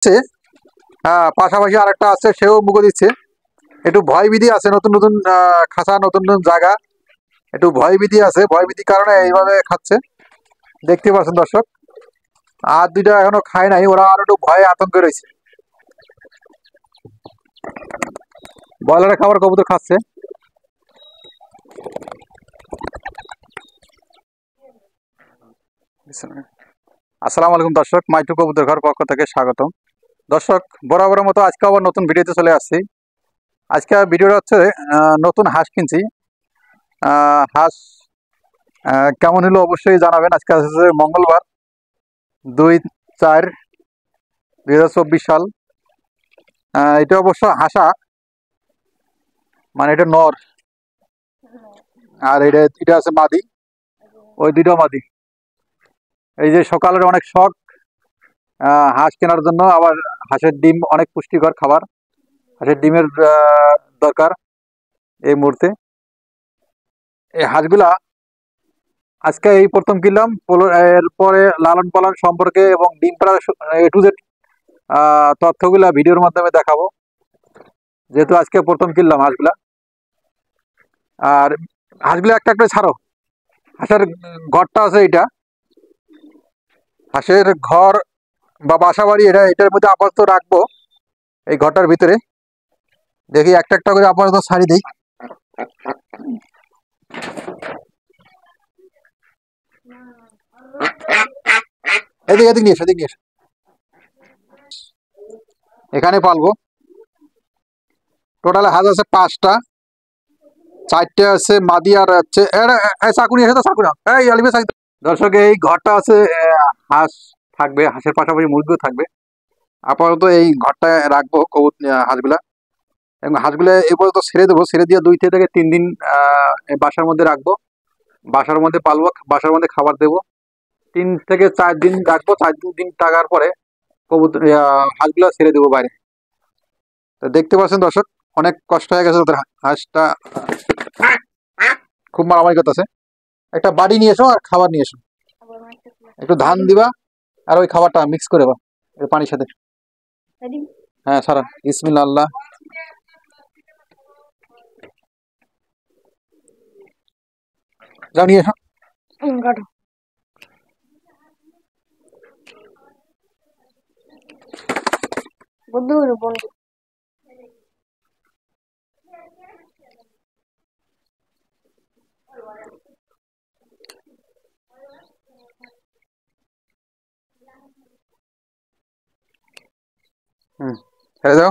আছে, পাশাপাশি আরেকটা আছে, সেও মুখে দিচ্ছে। একটু ভয়ভীতি আছে, নতুন নতুন খাঁচা, নতুন নতুন জায়গা, একটু ভয়ভীতি আছে, ভয়ভীতির কারণে এইভাবে খাচ্ছে, দেখতে পাচ্ছেন দর্শক। আর দুইটা এখনো খায় নাই, ওরা আরো একটু ভয়ে আতঙ্কে রয়েছে। ব্রয়লারের খাবার কবুতর খাচ্ছে। আসসালামু আলাইকুম দর্শক, মাইটু কবুতর ঘর পক্ষ থেকে স্বাগতম। দর্শক, বরাবরের মতো আজকে আবার নতুন ভিডিওতে চলে আসছি। আজকে ভিডিওটা হচ্ছে নতুন হাঁস কিনছি। হাঁস কেমন হলো অবশ্যই জানাবেন। আজকে আছে মঙ্গলবার 2/4/2024 সাল। এটা অবশ্য হাসা, মানে এটা নর, আর এটা এটা আছে মাদি, ওই দুটো মাদি। এই যে সকালের অনেক শখ হাঁস কেনার জন্য, আবার হাঁসের ডিম অনেক পুষ্টিকর খাবার, হাঁসের ডিমের দরকার এই মুহূর্তে। এই হাঁসগুলা আজকে এই প্রথম কিনলাম, এরপরে লালন পালন সম্পর্কে এবং ডিম পাড়ার এ টু জেড তথ্যগুলা ভিডিওর মাধ্যমে দেখাবো, যেহেতু আজকে প্রথম কিনলাম হাঁসগুলা। আর হাঁসগুলো একটা একটা ছাড়ো। হাঁসের ঘরটা আছে, এইটা হাঁসের ঘর বা বাসা বাড়ি, এটার মধ্যে আপাতত রাখবো, এই ঘরটার ভিতরে। দেখি একটা একটা করে আপাতত ছাড়ি দিই। এদিকে এদিকে নিয়ে এসো, এদিকে নিয়ে এসো। এখানে পালবো। টোটাল হাঁস আছে 5টা, 4টে আছে মাদি, আর হচ্ছে চাকুনি এসে তো চাকুনি, এই আলিবে চাকরি। দর্শক, এই ঘরটা আছে, হাঁস থাকবে, হাঁসের পাশাপাশি মুরগিও থাকবে। আপাতত এই ঘরটায় রাখবো হাঁসগুলা, এবং হাঁসগুলো এরপরে তো ছেড়ে দেবো। ছেড়ে দিয়ে 2 থেকে 3 দিন এই বাসার মধ্যে রাখবো, বাসার মধ্যে পালবো, বাসার মধ্যে খাবার দেবো। 3 থেকে 4 দিন রাখবো, 4 দিন থাকার পরে কবুতর হাঁসগুলো ছেড়ে দেবো বাইরে। তো দেখতে পাচ্ছেন দর্শক, অনেক কষ্ট হয়ে গেছে ওদের। হাঁসটা খুব মারামারি করতেছে। একটা বাড়ি নিয়ে এসো আর খাবার নিয়ে এসো, একটু ধান দিবা আর ওই খাবারটা মিক্স করে বা পানির সাথে। হ্যাঁ সারা, বিসমিল্লাহ, আল্লাহ। যাও নিয়ে এসো। বন্ধু বন্ধু ছেড়ে দাও।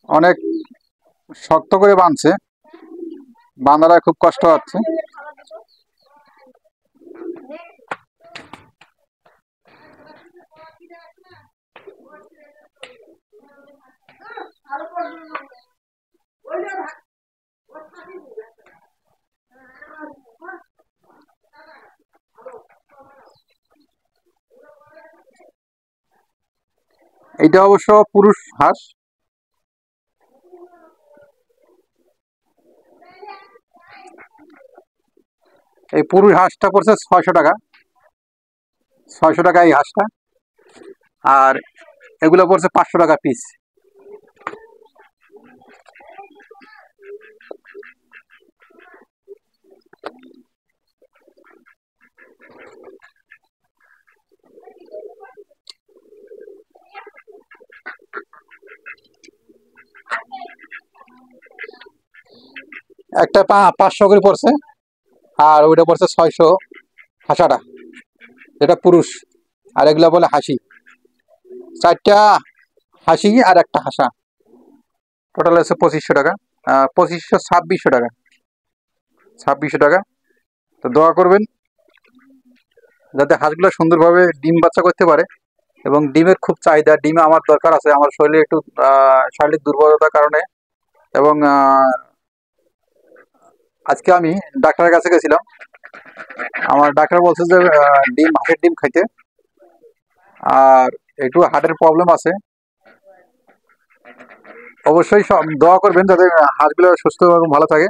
অনেক শক্ত করে বাঁধছে, বাঁধারা খুব কষ্ট হচ্ছে। এইটা অবশ্য পুরুষ হাঁস। এই পুরুষ হাঁসটা পড়ছে 600 টাকা, 600 টাকা এই হাঁসটা। আর এগুলো পড়ছে 500 টাকা পিস। একটা 500 করে পড়ছে, আর ওইটা পড়ছে 600 হাঁসাটা, যেটা পুরুষ। আর এগুলা বলে হাসি। 4টা হাসি আর একটা হাসা, টোটাল হচ্ছে 2500 টাকা। 2600 টাকা, 2600 টাকা। তো দোয়া করবেন যাতে হাঁসগুলো সুন্দরভাবে ডিম বাচ্চা করতে পারে, এবং ডিমের খুব চাহিদা, ডিমে আমার দরকার আছে। আমার শরীরে একটু শারীরিক দুর্বলতার কারণে, এবং আজকে আমি ডাক্তারের কাছে গেছিলাম। আমার ডাক্তার বলছে যে ডিম, হাঁসের ডিম খাইতে, আর একটু হার্টের প্রবলেম আছে। অবশ্যই দোয়া করবেন যাতে হাঁসগুলো সুস্থ এবং ভালো থাকে।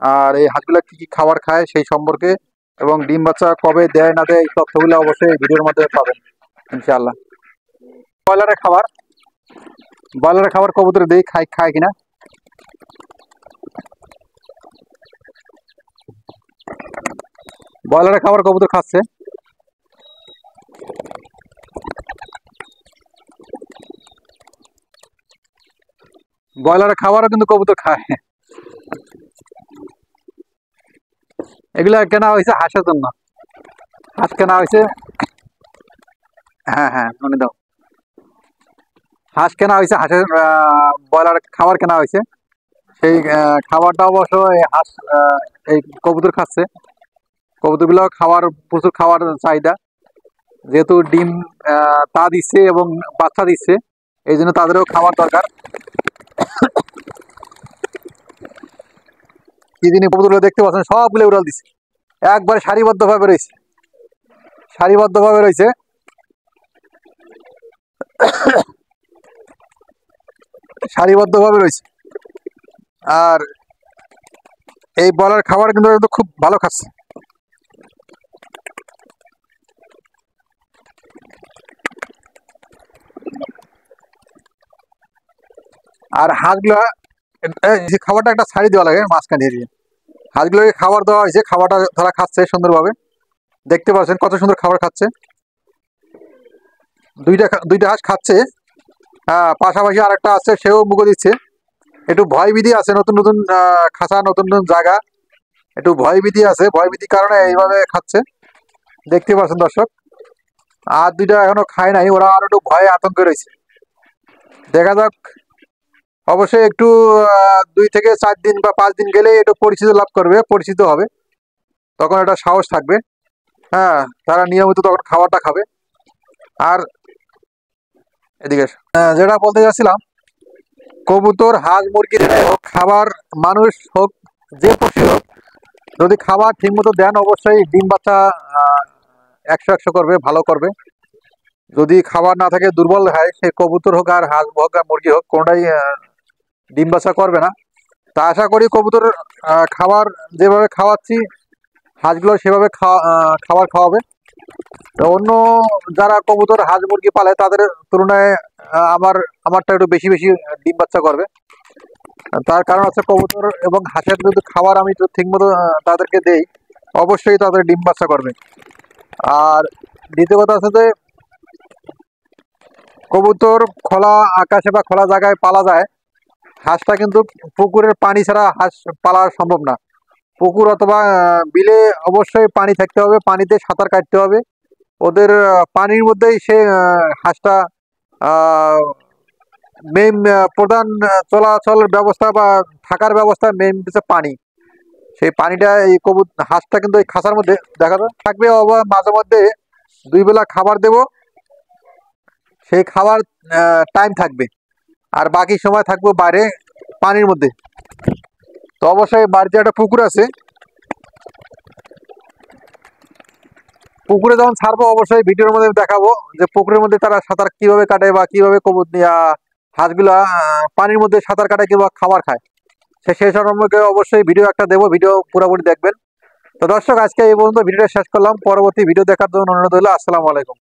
আর এই হাঁসগুলা কি কি খাবার খায় সেই সম্পর্কে এবং ডিম বাচ্চা কবে দেয় না দেয় এই তথ্যগুলো অবশ্যই এই ভিডিওর মধ্যে পাবেন ইনশাআল্লাহ। ব্রয়লারের খাবার ব্রয়লারের খাবার কবুতর দেই খায় খায় কিনা। ব্রয়লারের খাবার কবুতর খাচ্ছে। ব্রয়লারের খাবারও কিন্তু কবুতর খায়। এগুলা কেনা হয়েছে হাঁসের জন্য। হাঁস কেনা হয়েছে। হ্যাঁ হ্যাঁ মনে দাও। হাঁস কেনা হয়েছে, হাঁসের ব্রয়লার খাবার কেনা হয়েছে। সেই খাবারটা অবশ্য এই হাঁস এই কবুতর খাচ্ছে। কবুতরগুলো খাবার প্রচুর খাবার চাহিদা, যেহেতু ডিম তা দিচ্ছে এবং বাচ্চা দিচ্ছে, এই জন্য তাদেরও খাবার দরকার। কি জিনিস কবুতরগুলো দেখতে পাচ্ছেন সবগুলো উড়াল দিচ্ছে, একবারে সারিবদ্ধভাবে রয়েছে, সারিবদ্ধভাবে রয়েছে। সারিবদ্ধভাবে রয়েছে। আর এই বলার খাবার কিন্তু খুব ভালো খাচ্ছে। আর হাঁসগুলো খাবারটা একটা ছাড়ি দেওয়া লাগে মাঝখানে দিয়ে। হাঁসগুলোকে খাবার দেওয়া হয়েছে, খাবারটা তারা খাচ্ছে সুন্দরভাবে। দেখতে পাচ্ছেন কত সুন্দর খাবার খাচ্ছে। দুইটা হাঁস খাচ্ছে, পাশাপাশি আরেকটা আছে সেও মুখে দিচ্ছে। একটু ভয়ভীতি আছে, নতুন নতুন খাঁচা, নতুন নতুন জায়গা, একটু ভয়ভীতি আছে, ভয়ভীতির কারণে এইভাবে খাচ্ছে। দেখতে পাচ্ছেন দর্শক। আর দুইটা এখনো খায় নাই, ওরা আরো একটু ভয়ে আতঙ্কে রয়েছে। দেখা যাক, অবশ্যই একটু 2 থেকে 4 দিন বা 5 দিন গেলে একটু পরিচিত লাভ করবে, পরিচিত হবে, তখন একটা সাহস থাকবে। হ্যাঁ, তারা নিয়মিত তখন খাবারটা খাবে। আর এদিকে যেটা বলতে যাচ্ছিলাম, কবুতর, হাঁস, মুরগি হোক, খাবার মানুষ হোক, যে পশু হোক, যদি খাবার ঠিক মতো দেন অবশ্যই ডিম বাচ্চা 100 করবে, ভালো করবে। যদি খাবার না থাকে, দুর্বল হয়, সে কবুতর হোক আর হাঁস হোক আর মুরগি হোক, কোনোটাই ডিম বাচ্চা করবে না। তা আশা করি কবুতর খাবার যেভাবে খাওয়াচ্ছি হাঁসগুলো সেভাবে খাবার খাওয়াবে। তো অন্য যারা কবুতর, হাঁস, মুরগি পালে তাদের তুলনায় আমারটা একটু বেশি বেশি ডিম বাচ্চা করবে। তার কারণ হচ্ছে কবুতর এবং হাঁসের যদি খাবার আমি ঠিক মতো তাদেরকে দেই, অবশ্যই তাদের ডিম বাচ্চা করবে। আর দ্বিতীয় কথা আছে যে কবুতর খোলা আকাশে বা খোলা জায়গায় পালা যায়, হাঁসটা কিন্তু পুকুরের পানি ছাড়া হাঁস পালা সম্ভব না। পুকুর অথবা বিলে অবশ্যই পানি থাকতে হবে, পানিতে সাঁতার কাটতে হবে। ওদের পানির মধ্যেই সে হাঁসটা মেইন প্রধান চলাচলের ব্যবস্থা বা থাকার ব্যবস্থা মেইন হচ্ছে পানি। সেই পানিটা এই হাঁসটা কিন্তু এই খাঁচার মধ্যে দেখা থাকবে, মাঝে মধ্যে 2 বেলা খাবার দেব, সেই খাবার টাইম থাকবে। আর বাকি সময় থাকবো বাইরে পানির মধ্যে। তো অবশ্যই বাড়িতে একটা পুকুর আছে, পুকুরে যখন ছাড়বো অবশ্যই ভিডিওর মধ্যে দেখাবো যে পুকুরের মধ্যে তারা সাঁতার কিভাবে কাটে বা কিভাবে হাঁসগুলা পানির মধ্যে সাঁতার কাটে কিংবা খাবার খায়, সেই সম্পর্কে অবশ্যই ভিডিও একটা দেবো, ভিডিও পুরোপুরি দেখবেন। তো দর্শক, আজকে এই পর্যন্ত ভিডিওটা শেষ করলাম। পরবর্তী ভিডিও দেখার জন্য অনুরোধ হলো। আসসালামু আলাইকুম।